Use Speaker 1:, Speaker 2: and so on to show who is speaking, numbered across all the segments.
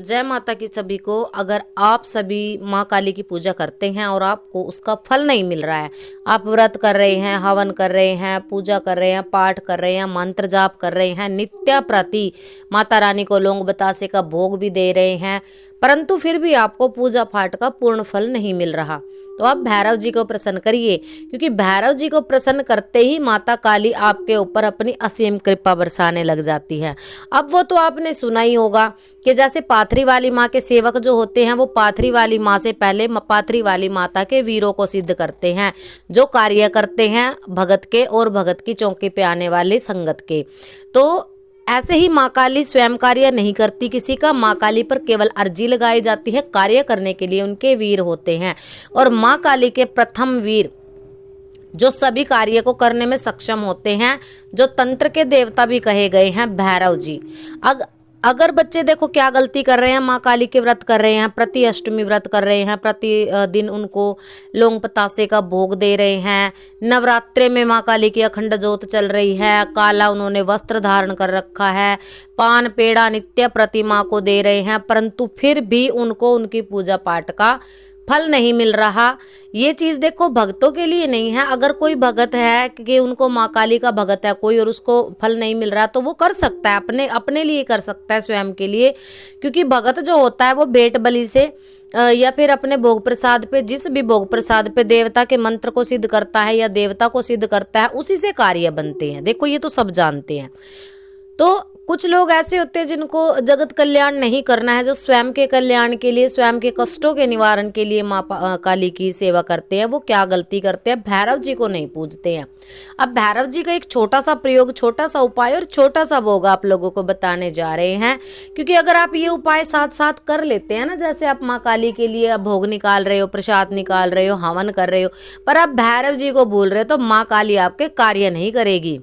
Speaker 1: जय माता की सभी को। अगर आप सभी माँ काली की पूजा करते हैं और आपको उसका फल नहीं मिल रहा है, आप व्रत कर रहे हैं, हवन कर रहे हैं, पूजा कर रहे हैं, पाठ कर रहे हैं, मंत्र जाप कर रहे हैं, नित्य प्रति माता रानी को लौंग बतासे का भोग भी दे रहे हैं, परंतु फिर भी आपको पूजा पाठ का पूर्ण फल नहीं मिल रहा, तो आप भैरव जी को प्रसन्न करिए, क्योंकि भैरव जी को प्रसन्न करते ही माता काली आपके ऊपर अपनी असीम कृपा बरसाने लग जाती है। अब वो तो आपने सुना ही होगा कि जैसे पाथरी वाली माँ के सेवक जो होते हैं वो पाथरी वाली माँ से पहले पाथरी वाली माता के वीरों को सिद्ध करते हैं, जो कार्य करते हैं भगत के और भगत की चौकी पे आने वाले संगत के। तो ऐसे ही माँ काली स्वयं कार्य नहीं करती किसी का, माँ काली पर केवल अर्जी लगाई जाती है, कार्य करने के लिए उनके वीर होते हैं। और माँ काली के प्रथम वीर जो सभी कार्य को करने में सक्षम होते हैं, जो तंत्र के देवता भी कहे गए हैं, भैरव जी। अगर बच्चे देखो क्या गलती कर रहे हैं, माँ काली के व्रत कर रहे हैं, प्रति अष्टमी व्रत कर रहे हैं, प्रति दिन उनको लौंग पतासे का भोग दे रहे हैं, नवरात्रे में माँ काली की अखंड ज्योत चल रही है, काला उन्होंने वस्त्र धारण कर रखा है, पान पेड़ा नित्य प्रति माँ को दे रहे हैं, परंतु फिर भी उनको उनकी पूजा पाठ का फल नहीं मिल रहा। ये चीज़ देखो भक्तों के लिए नहीं है। अगर कोई भगत है कि उनको माँ काली का भगत है कोई और उसको फल नहीं मिल रहा, तो वो कर सकता है, अपने अपने लिए कर सकता है, स्वयं के लिए, क्योंकि भगत जो होता है वो भेंट बलि से या फिर अपने भोग प्रसाद पे, जिस भी भोग प्रसाद पे देवता के मंत्र को सिद्ध करता है या देवता को सिद्ध करता है, उसी से कार्य बनते हैं। देखो ये तो सब जानते हैं। तो कुछ लोग ऐसे होते हैं जिनको जगत कल्याण नहीं करना है, जो स्वयं के कल्याण के लिए, स्वयं के कष्टों के निवारण के लिए माँ काली की सेवा करते हैं। वो क्या गलती करते हैं, भैरव जी को नहीं पूजते हैं। अब भैरव जी का एक छोटा सा प्रयोग, छोटा सा उपाय और छोटा सा भोग आप लोगों को बताने जा रहे हैं, क्योंकि अगर आप ये उपाय साथ साथ कर लेते हैं ना, जैसे आप माँ काली के लिए भोग निकाल रहे हो, प्रसाद निकाल रहे हो, हवन कर रहे हो, पर आप भैरव जी को भूल रहे हो, तो माँ काली आपके कार्य नहीं करेगी।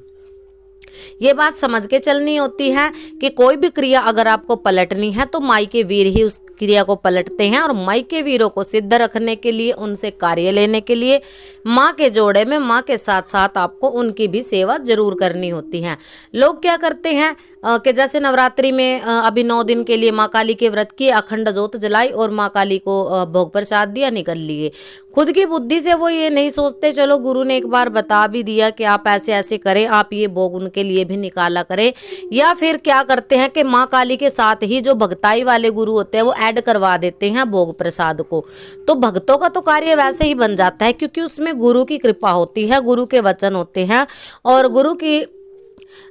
Speaker 1: ये बात समझ के चलनी होती है कि कोई भी क्रिया अगर आपको पलटनी है तो माई के वीर ही उस क्रिया को पलटते हैं, और माई के वीरों को सिद्ध रखने के लिए, उनसे कार्य लेने के लिए माँ के जोड़े में माँ के साथ साथ आपको उनकी भी सेवा जरूर करनी होती है। लोग क्या करते हैं कि जैसे नवरात्रि में अभी 9 दिन के लिए माँ काली के व्रत की अखंड ज्योत जलाई और माँ काली को भोग प्रसाद दिया, निकल लिए। खुद की बुद्धि से वो ये नहीं सोचते चलो गुरु ने एक बार बता भी दिया कि आप ऐसे ऐसे करें, आप ये भोग उनके लिए भी निकाला करें। या फिर क्या करते हैं कि माँ काली के साथ ही जो भगताई वाले गुरु होते हैं वो ऐड करवा देते हैं भोग प्रसाद को। तो भक्तों का तो कार्य वैसे ही बन जाता है, क्योंकि उसमें गुरु की कृपा होती है, गुरु के वचन होते हैं, और गुरु की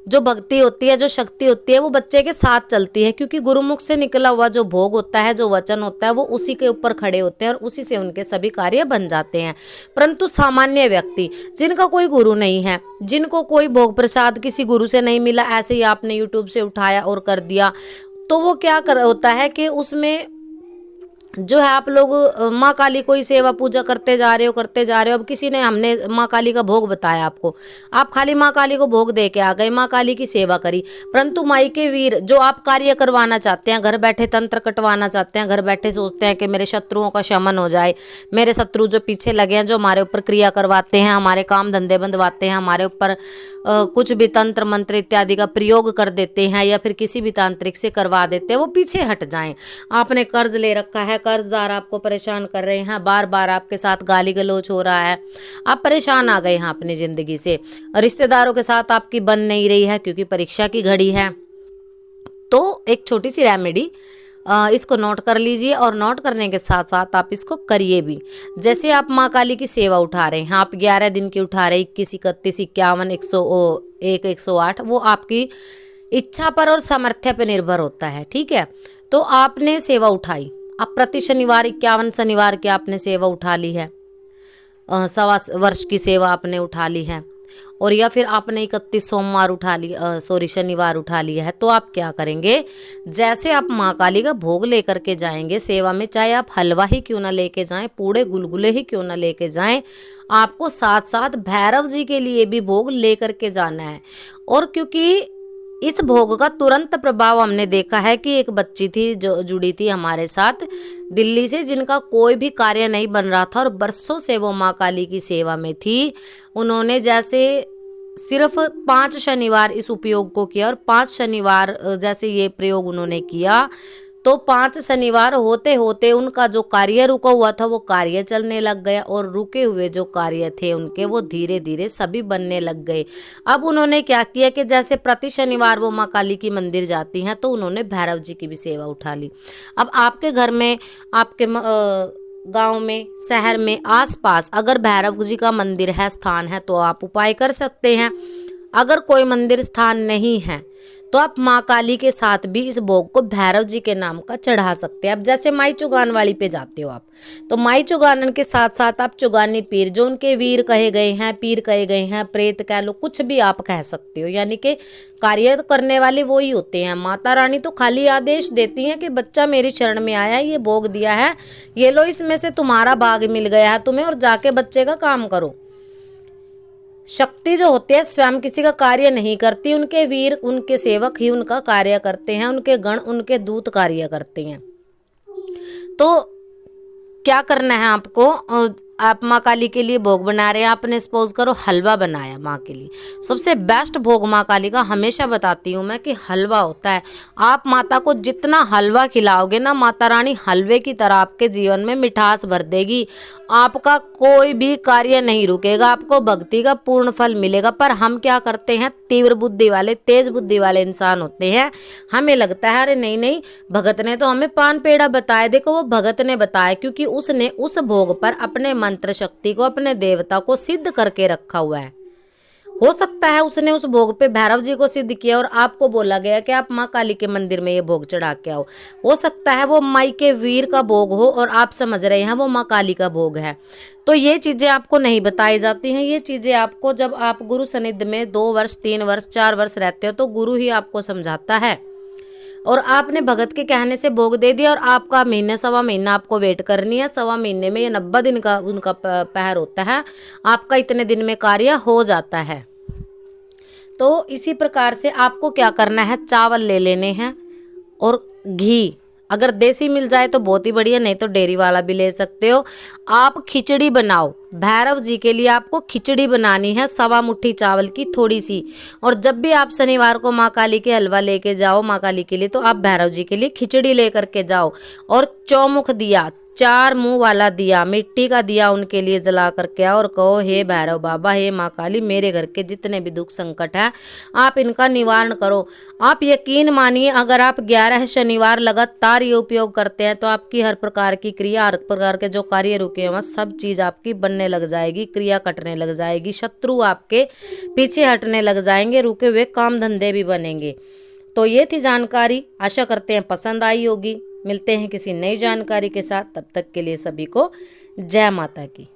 Speaker 1: जो भक्ति होती है, जो शक्ति होती है, वो बच्चे के साथ चलती है, क्योंकि गुरुमुख से निकला हुआ जो भोग होता है, जो वचन होता है, वो उसी के ऊपर खड़े होते हैं और उसी से उनके सभी कार्य बन जाते हैं। परंतु सामान्य व्यक्ति जिनका कोई गुरु नहीं है, जिनको कोई भोग प्रसाद किसी गुरु से नहीं मिला, ऐसे ही आपने यूट्यूब से उठाया और कर दिया, तो वो क्या होता है कि उसमें जो है आप लोग माँ काली को ही सेवा पूजा करते जा रहे हो। अब किसी ने, हमने माँ काली का भोग बताया आपको, आप खाली माँ काली को भोग दे के आ गए, माँ काली की सेवा करी, परंतु माई के वीर जो आप कार्य करवाना चाहते हैं, घर बैठे तंत्र कटवाना चाहते हैं, घर बैठे सोचते हैं कि मेरे शत्रुओं का शमन हो जाए, मेरे शत्रु जो पीछे लगे हैं, जो हमारे ऊपर क्रिया करवाते हैं, हमारे काम धंधे बंधवाते हैं, हमारे ऊपर कुछ भी तंत्र मंत्र इत्यादि का प्रयोग कर देते हैं, या फिर किसी भी तांत्रिक से करवा देते हैं, वो पीछे हट जाएं। आपने कर्ज ले रखा है, कर्जदार आपको परेशान कर रहे हैं, बार बार आपके साथ गाली गलौज हो रहा है, आप परेशान आ गए हैं अपनी जिंदगी से, रिश्तेदारों के साथ आपकी बन नहीं रही है क्योंकि परीक्षा की घड़ी है, तो एक छोटी सी रेमेडी इसको नोट कर लीजिए, और नोट करने के साथ साथ आप इसको करिए भी। जैसे आप माँ काली की सेवा उठा रहे हैं, आप 11 दिन की उठा रहे, 21, 31, 51, 101, 108, वो आपकी इच्छा पर और सामर्थ्य पर निर्भर होता है, ठीक है। तो आपने सेवा उठाई, अब प्रति शनिवार 51 शनिवार की आपने सेवा उठा ली है, 1.25 वर्ष की सेवा आपने उठा ली है, और या फिर आपने 31 सोमवार उठा ली, शनिवार उठा लिया है, तो आप क्या करेंगे, जैसे आप माँ काली का भोग लेकर के जाएंगे सेवा में, चाहे आप हलवा ही क्यों ना लेके जाएं, पूड़े गुलगुले ही क्यों ना लेके जाएं, आपको साथ साथ भैरव जी के लिए भी भोग लेकर के जाना है। और क्योंकि इस भोग का तुरंत प्रभाव हमने देखा है कि एक बच्ची थी जो जुड़ी थी हमारे साथ दिल्ली से, जिनका कोई भी कार्य नहीं बन रहा था और बरसों से वो माँ काली की सेवा में थी। उन्होंने जैसे सिर्फ 5 शनिवार इस उपयोग को किया, और 5 शनिवार जैसे ये प्रयोग उन्होंने किया, तो 5 शनिवार होते होते उनका जो कार्य रुका हुआ था वो कार्य चलने लग गया, और रुके हुए जो कार्य थे उनके वो धीरे धीरे सभी बनने लग गए। अब उन्होंने क्या किया कि जैसे प्रति शनिवार वो माँ काली की मंदिर जाती हैं, तो उन्होंने भैरव जी की भी सेवा उठा ली। अब आपके घर में, आपके गांव में, शहर में, आसपास अगर भैरव जी का मंदिर है, स्थान है, तो आप उपाय कर सकते हैं। अगर कोई मंदिर स्थान नहीं है तो आप माँ काली के साथ भी इस भोग को भैरव जी के नाम का चढ़ा सकते हैं। अब जैसे माई चुगान वाली पे जाते हो आप, तो माई चुगानन के साथ साथ आप चुगानी पीर, जो उनके वीर कहे गए हैं, पीर कहे गए हैं, प्रेत कह लो, कुछ भी आप कह सकते हो, यानी कि कार्य करने वाले वो ही होते हैं। माता रानी तो खाली आदेश देती हैं कि बच्चा मेरी शरण में आया है, ये भोग दिया है, ये लो इसमें से तुम्हारा भाग मिल गया है तुम्हें, और जाके बच्चे का काम करो। शक्ति जो होती है स्वयं किसी का कार्य नहीं करती, उनके वीर, उनके सेवक ही उनका कार्य करते हैं, उनके गण, उनके दूत कार्य करते हैं। तो क्या करना है आपको, आप माँ काली के लिए भोग बना रहे हैं, आपने सपोज करो हलवा बनाया माँ के लिए। सबसे बेस्ट भोग माँ काली का हमेशा बताती हूँ मैं कि हलवा होता है। आप माता को जितना हलवा खिलाओगे ना, माता रानी हलवे की तरह आपके जीवन में मिठास भर देगी। आपका कोई भी कार्य नहीं रुकेगा, आपको भक्ति का पूर्ण फल मिलेगा। पर हम क्या करते हैं, तीव्र बुद्धि वाले, तेज बुद्धि वाले इंसान होते हैं। हमें लगता है अरे नहीं नहीं, भगत ने तो हमें पान पेड़ा बताया। देखो वो भगत ने बताया क्योंकि उसने उस भोग पर अपने मंत्र शक्ति को, अपने देवता को सिद्ध करके रखा हुआ है। हो सकता है उसने उस भोग पे भैरव जी को सिद्ध किया और आपको बोला गया कि आप माँ काली के मंदिर में ये भोग चढ़ा के आओ। हो सकता है वो माई के वीर का भोग हो और आप समझ रहे हैं वो माँ काली का भोग है। तो ये चीज़ें आपको नहीं बताई जाती हैं। ये चीज़ें आपको जब आप गुरु सनिध में 2 वर्ष, 3 वर्ष, 4 वर्ष रहते हो तो गुरु ही आपको समझाता है। और आपने भगत के कहने से भोग दे दिया और आपका महीने, सवा महीना आपको वेट करनी है। सवा महीने में, ये 90 दिन का उनका पहर होता है, आपका इतने दिन में कार्य हो जाता है। तो इसी प्रकार से आपको क्या करना है, चावल ले लेने हैं और घी, अगर देसी मिल जाए तो बहुत ही बढ़िया, नहीं तो डेयरी वाला भी ले सकते हो। आप खिचड़ी बनाओ भैरव जी के लिए, आपको खिचड़ी बनानी है 1.25 मुट्ठी चावल की थोड़ी सी। और जब भी आप शनिवार को माँ काली के हलवा लेके जाओ माँ काली के लिए, तो आप भैरव जी के लिए खिचड़ी लेकर के जाओ। और चौमुख दिया, 4 मुंह वाला दिया, मिट्टी का दिया उनके लिए जला करके आओ और कहो हे भैरव बाबा, हे माँ काली, मेरे घर के जितने भी दुख संकट है आप इनका निवारण करो। आप यकीन मानिए अगर आप 11 शनिवार लगातार ये उपयोग करते हैं तो आपकी हर प्रकार की क्रिया, हर प्रकार के जो कार्य रुके हुए सब चीज़ आपकी बनने लग जाएगी, क्रिया कटने लग जाएगी, शत्रु आपके पीछे हटने लग जाएंगे, रुके हुए काम धंधे भी बनेंगे। तो ये थी जानकारी, आशा करते हैं पसंद आई होगी। मिलते हैं किसी नई जानकारी के साथ, तब तक के लिए सभी को जय माता की।